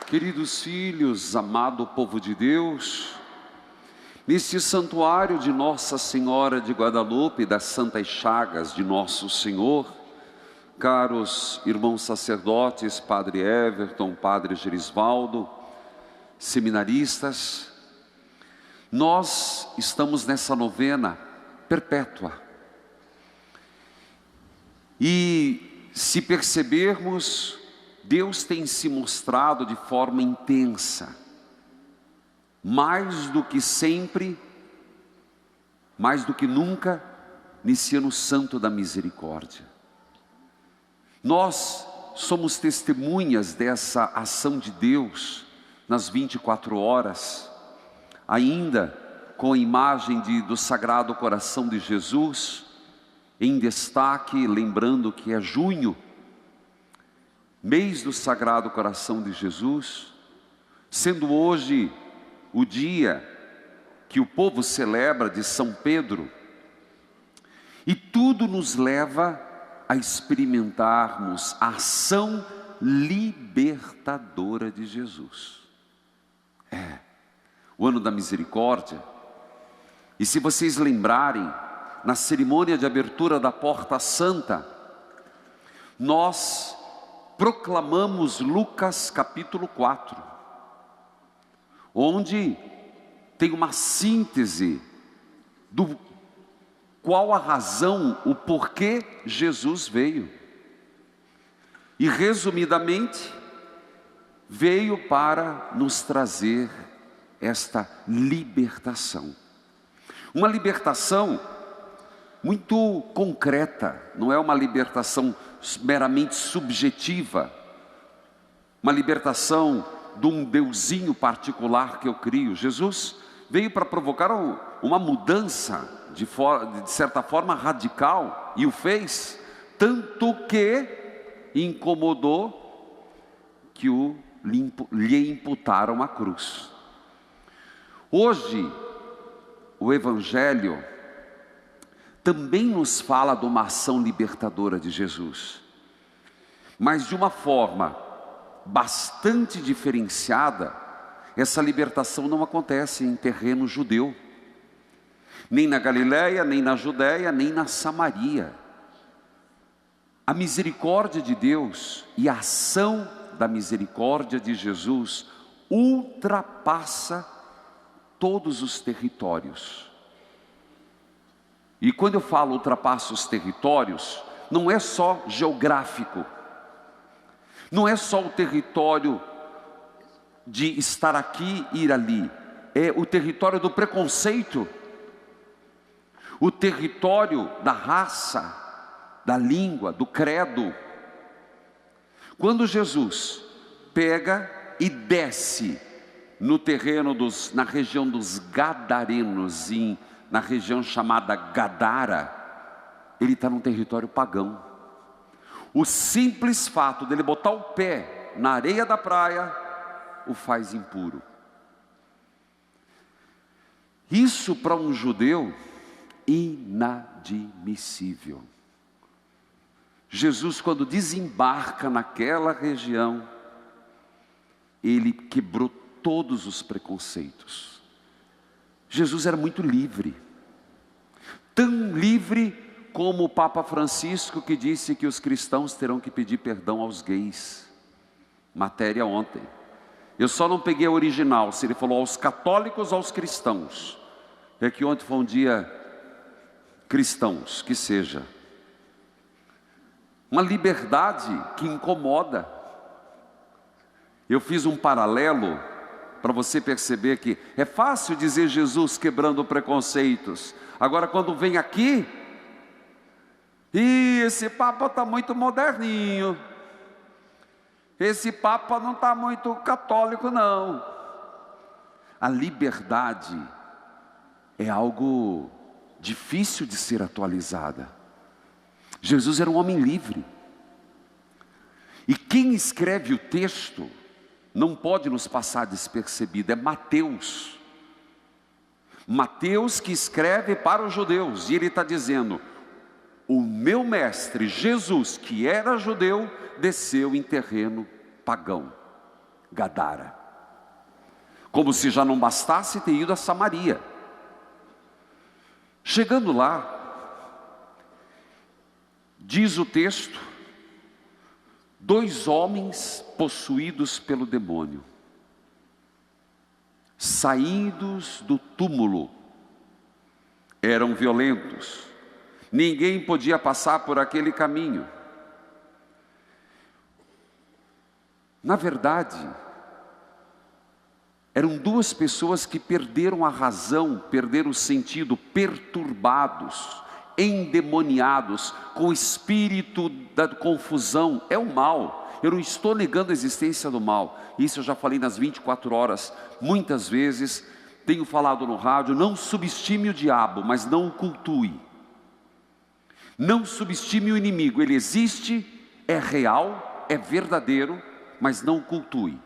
Queridos filhos, amado povo de Deus, neste santuário de Nossa Senhora de Guadalupe, das Santas Chagas de Nosso Senhor, caros irmãos sacerdotes, Padre Everton, Padre Gerisvaldo, seminaristas, nós estamos nessa novena perpétua. E se percebermos, Deus tem se mostrado de forma intensa, mais do que sempre, mais do que nunca, nesse ano santo da misericórdia. Nós somos testemunhas dessa ação de Deus nas 24 horas, ainda com a imagem do Sagrado Coração de Jesus, em destaque, lembrando que é junho, mês do Sagrado Coração de Jesus, sendo hoje o dia que o povo celebra de São Pedro, e tudo nos leva a experimentarmos a ação libertadora de Jesus. O ano da misericórdia. E se vocês lembrarem, na cerimônia de abertura da Porta Santa, nós proclamamos Lucas capítulo 4, onde tem uma síntese do qual a razão, o porquê Jesus veio. E resumidamente, veio para nos trazer esta libertação. Uma libertação muito concreta, não é uma libertação meramente subjetiva, uma libertação de um deusinho particular que eu crio. Jesus veio para provocar uma mudança de certa forma radical, e o fez, tanto que incomodou que lhe imputaram a cruz. Hoje, o Evangelho também nos fala de uma ação libertadora de Jesus, mas de uma forma bastante diferenciada. Essa libertação não acontece em terreno judeu, nem na Galileia, nem na Judéia, nem na Samaria. A misericórdia de Deus e a ação da misericórdia de Jesus ultrapassa todos os territórios. E quando eu falo ultrapassa os territórios, não é só geográfico, não é só o território de estar aqui e ir ali, é o território do preconceito, o território da raça, da língua, do credo. Quando Jesus pega e desce no terreno na região dos Gadarenos, na região chamada Gadara, ele está num território pagão. O simples fato dele botar o pé na areia da praia o faz impuro. Isso para um judeu, inadmissível. Jesus, quando desembarca naquela região, ele quebrou todos os preconceitos. Jesus era muito livre, tão livre como o Papa Francisco, que disse que os cristãos terão que pedir perdão aos gays. Matéria ontem. Eu só não peguei a original, se ele falou aos católicos ou aos cristãos. É que ontem foi um dia cristãos, que seja. Uma liberdade que incomoda. Eu fiz um paralelo para você perceber que é fácil dizer Jesus quebrando preconceitos. Agora quando vem aqui, esse Papa está muito moderninho, esse Papa não está muito católico não. A liberdade é algo difícil de ser atualizada. Jesus era um homem livre. E quem escreve o texto não pode nos passar despercebido, é Mateus. Mateus que escreve para os judeus, e ele está dizendo: o meu mestre Jesus, que era judeu, desceu em terreno pagão. Gadara. Como se já não bastasse ter ido a Samaria. Chegando lá, diz o texto, 2 homens possuídos pelo demônio, saídos do túmulo, eram violentos, ninguém podia passar por aquele caminho. Na verdade, eram 2 pessoas que perderam a razão, perderam o sentido, perturbados, endemoniados, com o espírito da confusão. É o mal. Eu não estou negando a existência do mal. Isso eu já falei nas 24 horas, muitas vezes. Tenho falado no rádio, não subestime o diabo, mas não o cultue. Não subestime o inimigo, ele existe, é real, é verdadeiro, mas não o cultue.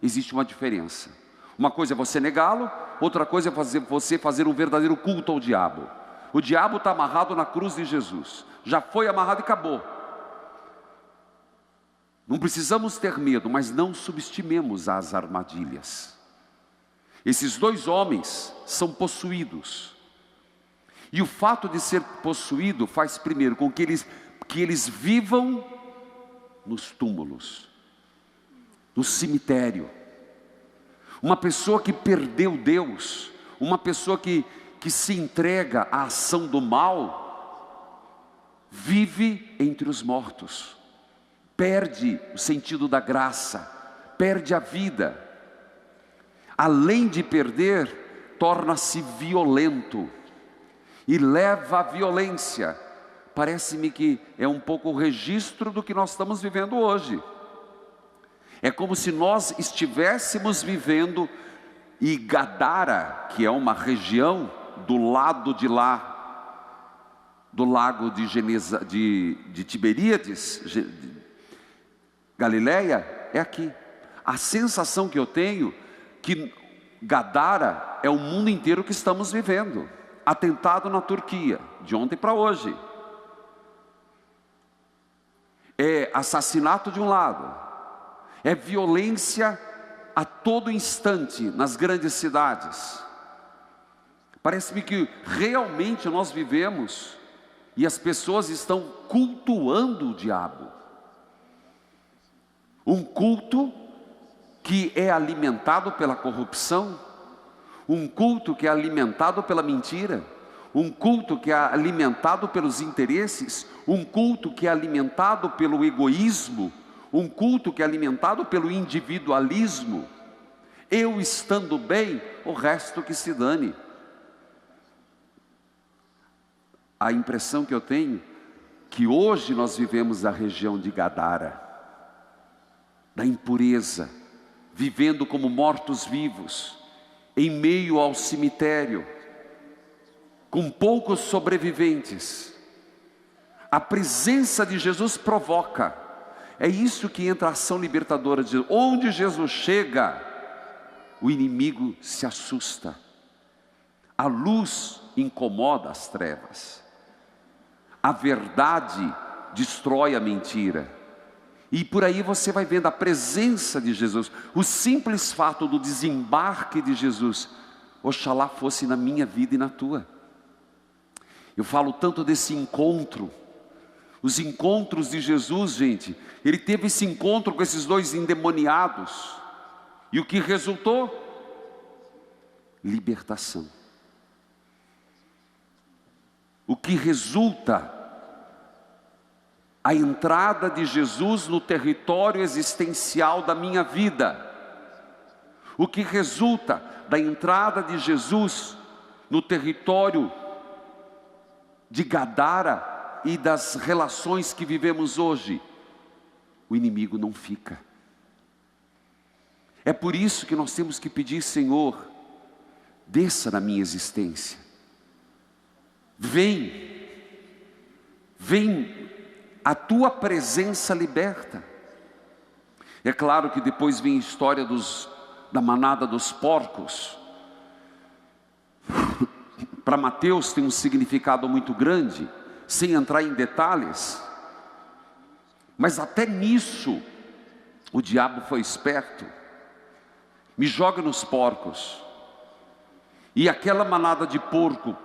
Existe uma diferença. Uma coisa é você negá-lo, outra coisa é você fazer um verdadeiro culto ao diabo. O diabo está amarrado na cruz de Jesus, já foi amarrado e acabou. Não precisamos ter medo, mas não subestimemos as armadilhas. Esses 2 homens são possuídos, e o fato de ser possuído faz primeiro com que eles vivam nos túmulos, no cemitério. Uma pessoa que perdeu Deus, uma pessoa que se entrega à ação do mal, vive entre os mortos, perde o sentido da graça, perde a vida. Além de perder, torna-se violento e leva à violência. Parece-me que é um pouco o registro do que nós estamos vivendo hoje. É como se nós estivéssemos vivendo, e Gadara, que é uma região do lado de lá, do lago de Tiberíades, Galileia, é aqui. A sensação que eu tenho, que Gadara é o mundo inteiro que estamos vivendo. Atentado na Turquia, de ontem para hoje. É assassinato de um lado, é violência a todo instante nas grandes cidades. Parece-me que realmente nós vivemos e as pessoas estão cultuando o diabo. Um culto que é alimentado pela corrupção, um culto que é alimentado pela mentira, um culto que é alimentado pelos interesses, um culto que é alimentado pelo egoísmo, um culto que é alimentado pelo individualismo. Eu estando bem, o resto que se dane. A impressão que eu tenho, que hoje nós vivemos a região de Gadara, da impureza, vivendo como mortos-vivos, em meio ao cemitério, com poucos sobreviventes. A presença de Jesus provoca. É isso que entra a ação libertadora de Jesus. Onde Jesus chega, o inimigo se assusta. A luz incomoda as trevas. A verdade destrói a mentira. E por aí você vai vendo a presença de Jesus. O simples fato do desembarque de Jesus. Oxalá fosse na minha vida e na tua. Eu falo tanto desse encontro. Os encontros de Jesus, gente. Ele teve esse encontro com esses 2 endemoniados. E o que resultou? Libertação. O que resulta? A entrada de Jesus no território existencial da minha vida. O que resulta da entrada de Jesus no território de Gadara e das relações que vivemos hoje? O inimigo não fica. É por isso que nós temos que pedir: Senhor, desça na minha existência. Vem, a tua presença liberta. É claro que depois vem a história da manada dos porcos. Para Mateus tem um significado muito grande, sem entrar em detalhes. Mas até nisso, o diabo foi esperto. me joga nos porcos. E aquela manada de porco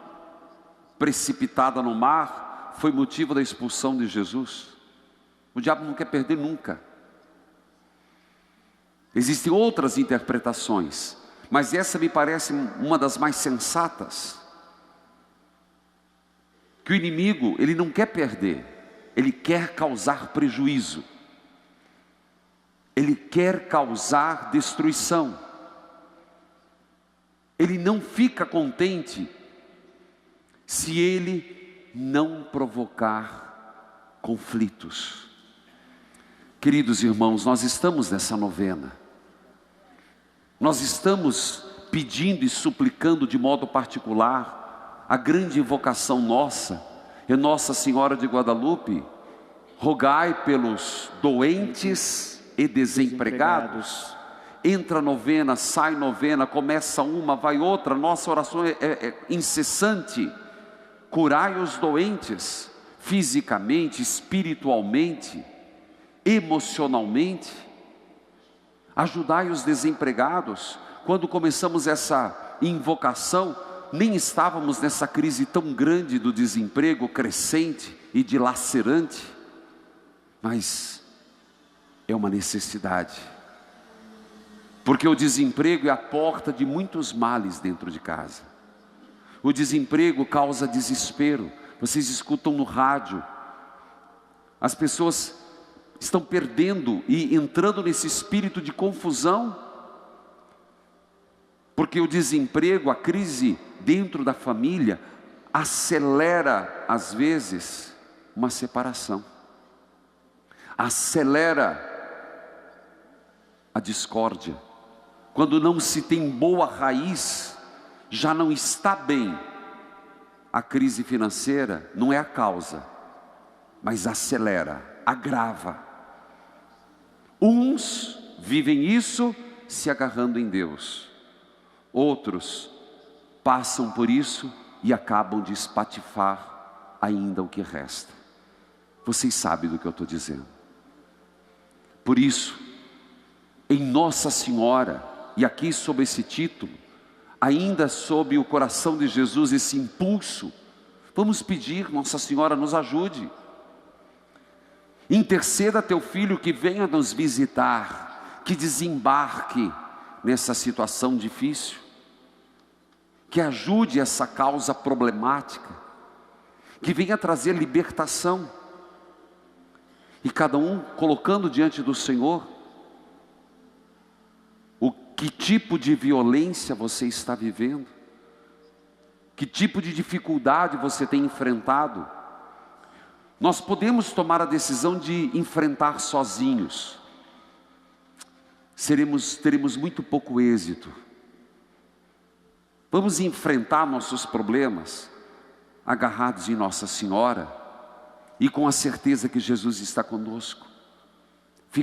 precipitada no mar foi motivo da expulsão de Jesus. O diabo não quer perder nunca. Existem outras interpretações, mas essa me parece uma das mais sensatas. Que o inimigo, ele não quer perder, ele quer causar prejuízo. Ele quer causar destruição. Ele não fica contente se ele não provocar conflitos. Queridos irmãos, nós estamos nessa novena. Nós estamos pedindo e suplicando de modo particular. A grande invocação nossa é Nossa Senhora de Guadalupe, rogai pelos doentes e desempregados. Entra novena, sai novena, começa uma, vai outra. Nossa oração é incessante. Curai os doentes, fisicamente, espiritualmente, emocionalmente. Ajudai os desempregados. Quando começamos essa invocação, nem estávamos nessa crise tão grande do desemprego crescente e dilacerante, mas é uma necessidade. Porque o desemprego é a porta de muitos males dentro de casa. O desemprego causa desespero. Vocês escutam no rádio, as pessoas estão perdendo e entrando nesse espírito de confusão, porque o desemprego, a crise dentro da família, acelera às vezes uma separação, acelera a discórdia. Quando não se tem boa raiz, já não está bem. A crise financeira não é a causa, mas acelera, agrava. Uns vivem isso se agarrando em Deus, outros passam por isso e acabam de espatifar ainda o que resta. Vocês sabem do que eu estou dizendo. Por isso, em Nossa Senhora, e aqui sob esse título, ainda sob o coração de Jesus, esse impulso, vamos pedir, Nossa Senhora nos ajude. Interceda a teu filho que venha nos visitar, que desembarque nessa situação difícil, que ajude essa causa problemática, que venha trazer libertação. E cada um colocando diante do Senhor, que tipo de violência você está vivendo, que tipo de dificuldade você tem enfrentado. Nós podemos tomar a decisão de enfrentar sozinhos, teremos muito pouco êxito. Vamos enfrentar nossos problemas agarrados em Nossa Senhora e com a certeza que Jesus está conosco.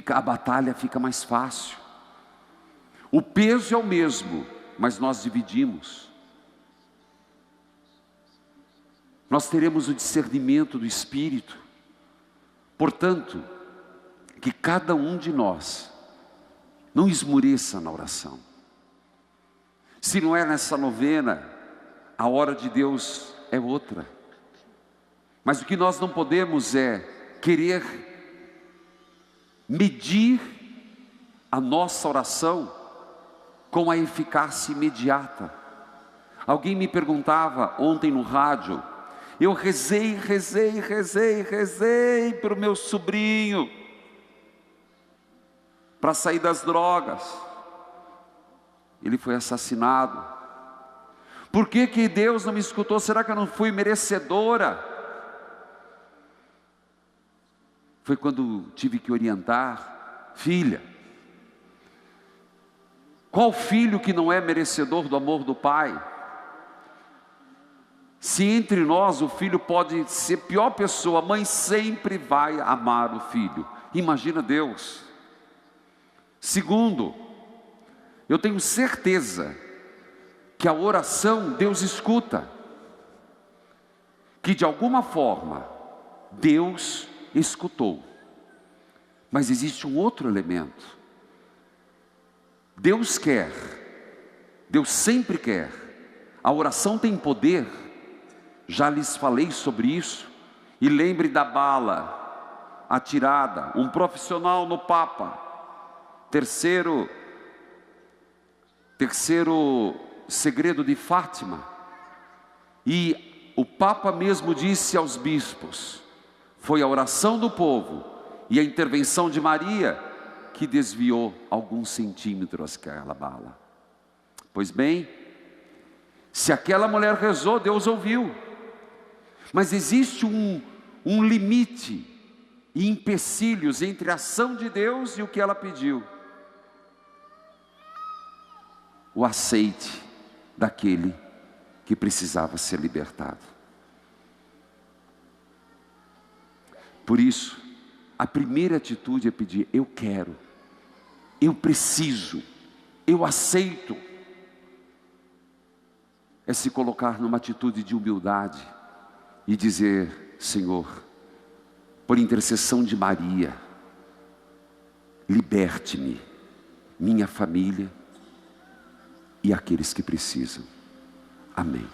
A batalha fica mais fácil. O peso é o mesmo, mas nós dividimos. Nós teremos o discernimento do Espírito. Portanto, que cada um de nós não esmoreça na oração. Se não é nessa novena, a hora de Deus é outra. Mas o que nós não podemos é querer medir a nossa oração com a eficácia imediata. Alguém me perguntava ontem no rádio, eu rezei para o meu sobrinho, para sair das drogas. Ele foi assassinado. Por que que Deus não me escutou? Será que eu não fui merecedora? Foi quando tive que orientar, filha, qual filho que não é merecedor do amor do pai? Se entre nós o filho pode ser pior pessoa, a mãe sempre vai amar o filho. Imagina Deus. Segundo, eu tenho certeza que a oração Deus escuta, que de alguma forma Deus escutou. Mas existe um outro elemento. Deus quer, Deus sempre quer. A oração tem poder, já lhes falei sobre isso. E lembre da bala atirada, um profissional no Papa. Terceiro segredo de Fátima. E o Papa mesmo disse aos bispos: foi a oração do povo e a intervenção de Maria que desviou alguns centímetros aquela bala. Pois bem, se aquela mulher rezou, Deus ouviu. Mas existe um limite e empecilhos entre a ação de Deus e o que ela pediu. O aceite daquele que precisava ser libertado. Por isso, a primeira atitude é pedir: eu quero, eu preciso, eu aceito. É se colocar numa atitude de humildade e dizer: Senhor, por intercessão de Maria, liberte-me, minha família e aqueles que precisam. Amém.